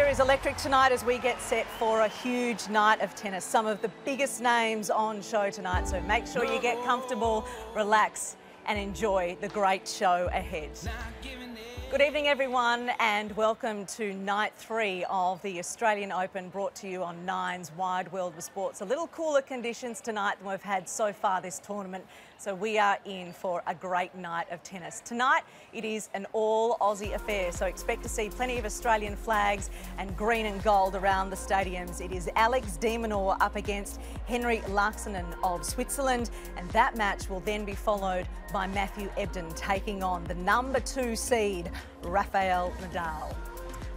is electric tonight as we get set for a huge night of tennis. Some of the biggest names on show tonight, so make sure you get comfortable, relax and enjoy the great show ahead. Good evening everyone and welcome to night 3 of the Australian Open, brought to you on Nine's Wide World of Sports. A little cooler conditions tonight than we've had so far this tournament, so we are in for a great night of tennis. Tonight it is an all Aussie affair, so expect to see plenty of Australian flags and green and gold around the stadiums. It is Alex de Minaur up against Henrik Laaksonen of Switzerland, and that match will then be followed by Matthew Ebden taking on the number 2 seed Rafael Nadal.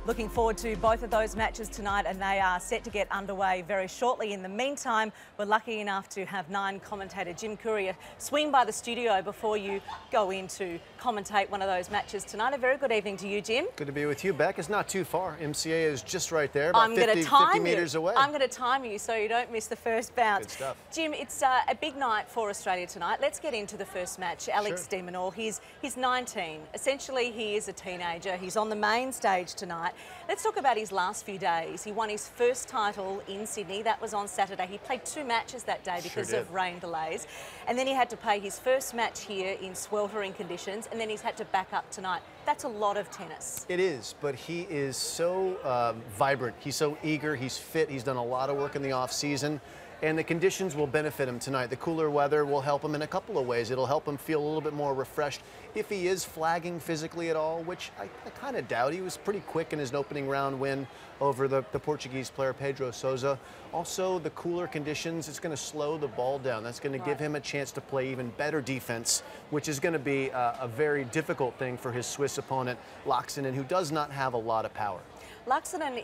Looking forward to both of those matches tonight, and they are set to get underway very shortly. In the meantime, we're lucky enough to have Nine commentator Jim Courier swing by the studio before you go in to commentate one of those matches tonight. A very good evening to you, Jim. Good to be with you, Beck. It's not too far. MCA is just right there, about 50 meters away. I'm going to time you so you don't miss the first bounce. Good stuff. Jim, it's a big night for Australia tonight. Let's get into the first match. Alex de Minaur, he's 19. Essentially, he is a teenager. He's on the main stage tonight. Let's talk about his last few days. He won his first title in Sydney. That was on Saturday. He played 2 matches that day because of rain delays. And then he had to play his first match here in sweltering conditions, and then he's had to back up tonight. That's a lot of tennis. It is, but he is so vibrant. He's so eager. He's fit. He's done a lot of work in the off season. And the conditions will benefit him tonight. The cooler weather will help him in a couple of ways. It'll help him feel a little bit more refreshed if he is flagging physically at all, which I kind of doubt. He was pretty quick in his opening round win over the Portuguese player Pedro Sousa. Also, the cooler conditions, it's going to slow the ball down. That's going to give him a chance to play even better defense, which is going to be a very difficult thing for his Swiss opponent, Laaksonen, who does not have a lot of power. Laaksonen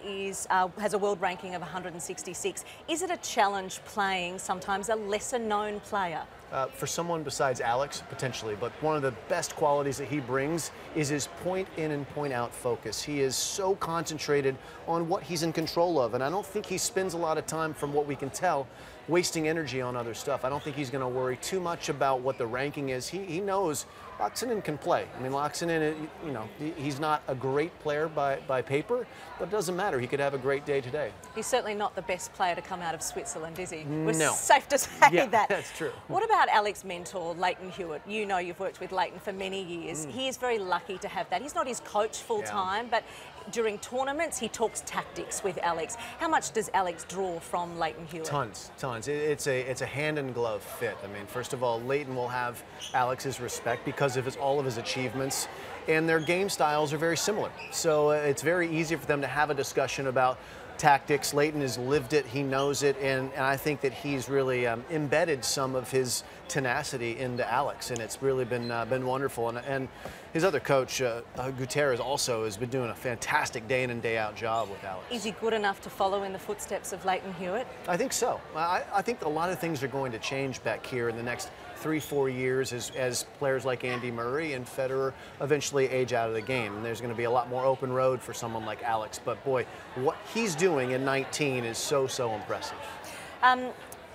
has a world ranking of 166. Is it a challenge playing sometimes a lesser-known player? For someone besides Alex, potentially, but one of the best qualities that he brings is his point-in and point-out focus. He is so concentrated on what he's in control of, and I don't think he spends a lot of time, from what we can tell, wasting energy on other stuff. I don't think he's going to worry too much about what the ranking is. He knows Laaksonen can play. I mean, Laaksonen, you know, he's not a great player by paper, but it doesn't matter. He could have a great day today. He's certainly not the best player to come out of Switzerland, is he? We're safe to say that. That's true. What about Alex's mentor, Lleyton Hewitt? You know, you've worked with Lleyton for many years. He is very lucky to have that. He's not his coach full time, but during tournaments, he talks tactics with Alex. How much does Alex draw from Lleyton Hewitt? Tons. It's a hand-in-glove fit. I mean, first of all, Lleyton will have Alex's respect because of all of his achievements, and their game styles are very similar. So it's very easy for them to have a discussion about tactics. Lleyton has lived it, he knows it, and I think that he's really embedded some of his tenacity into Alex, and it's really been wonderful. And his other coach, Gutierrez, also has been doing a fantastic day in and day out job with Alex. Is he good enough to follow in the footsteps of Lleyton Hewitt? I think so. I think a lot of things are going to change back here in the next 3-4 years as players like Andy Murray and Federer eventually age out of the game. And there's going to be a lot more open road for someone like Alex. But boy, what he's doing in 19 is so impressive.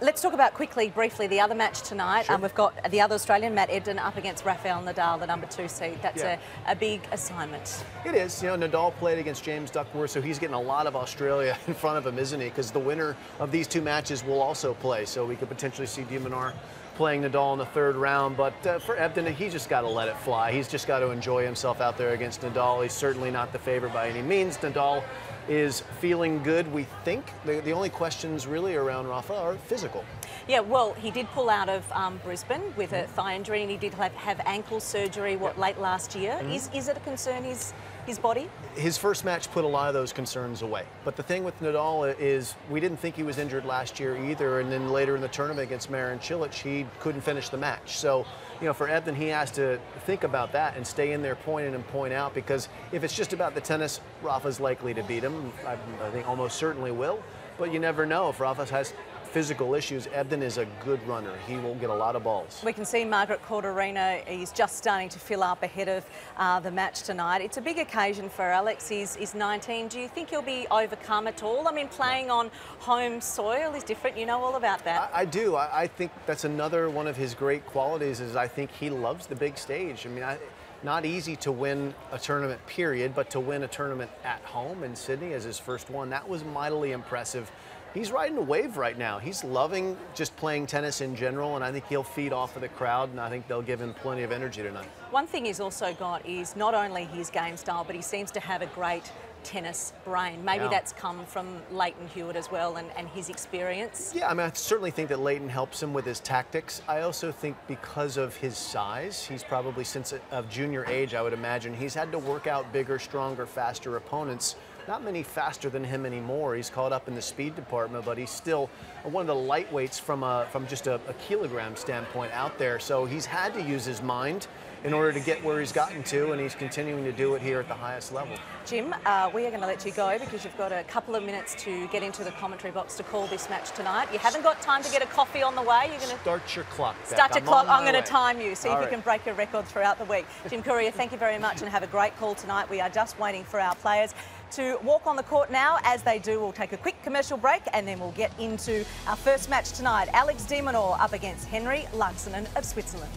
Let's talk about briefly, the other match tonight. We've got the other Australian, Matt Ebden, up against Rafael Nadal, the number 2 seed. That's a big assignment. It is. You know, Nadal played against James Duckworth, so he's getting a lot of Australia in front of him, isn't he? Because the winner of these 2 matches will also play, so we could potentially see de Minaur playing Nadal in the 3rd round. But for Ebden, he's just got to let it fly. He's just got to enjoy himself out there against Nadal. He's certainly not the favorite by any means. Nadal is feeling good, we think. The only questions really around Rafa are physical. Yeah, well, he did pull out of Brisbane with a thigh injury, and he did have ankle surgery, late last year. Is it a concern, his body? His first match put a lot of those concerns away. But the thing with Nadal is we didn't think he was injured last year either, and then later in the tournament against Marin Cilic, he couldn't finish the match. So, you know, for Ebden, he has to think about that and stay in there point in and point out, because if it's just about the tennis, Rafa's likely to beat him. I think almost certainly will, but you never know. If Rafa has physical issues, Ebden is a good runner. He will get a lot of balls. We can see Margaret Court Arena is just starting to fill up ahead of the match tonight. It's a big occasion for Alex. He's 19. Do you think he'll be overcome at all? I mean, playing on home soil is different. You know all about that. I do. I think that's another one of his great qualities is I think he loves the big stage. I mean, Not easy to win a tournament, period, but to win a tournament at home in Sydney as his first one, that was mightily impressive. He's riding a wave right now. He's loving just playing tennis in general, and I think he'll feed off of the crowd, and I think they'll give him plenty of energy tonight. One thing he's also got is not only his game style, but he seems to have a great tennis brain. Maybe that's come from Leighton Hewitt as well and his experience. Yeah, I mean, I certainly think that Leighton helps him with his tactics. I also think because of his size, he's probably since of junior age, I would imagine, he's had to work out bigger, stronger, faster opponents. Not many faster than him anymore. He's caught up in the speed department, but he's still one of the lightweights from just a kilogram standpoint out there. So he's had to use his mind in order to get where he's gotten to, and he's continuing to do it here at the highest level. Jim, we are going to let you go because you've got a couple of minutes to get into the commentary box to call this match tonight. You haven't got time to get a coffee on the way. You're going to start your clock. Start your clock. I'm going to time you, see if you can break your record throughout the week. Jim Courier, thank you very much and have a great call tonight. We are just waiting for our players to walk on the court now. As they do, we'll take a quick commercial break and then we'll get into our first match tonight. Alex de Minaur up against Henry Laaksonen of Switzerland.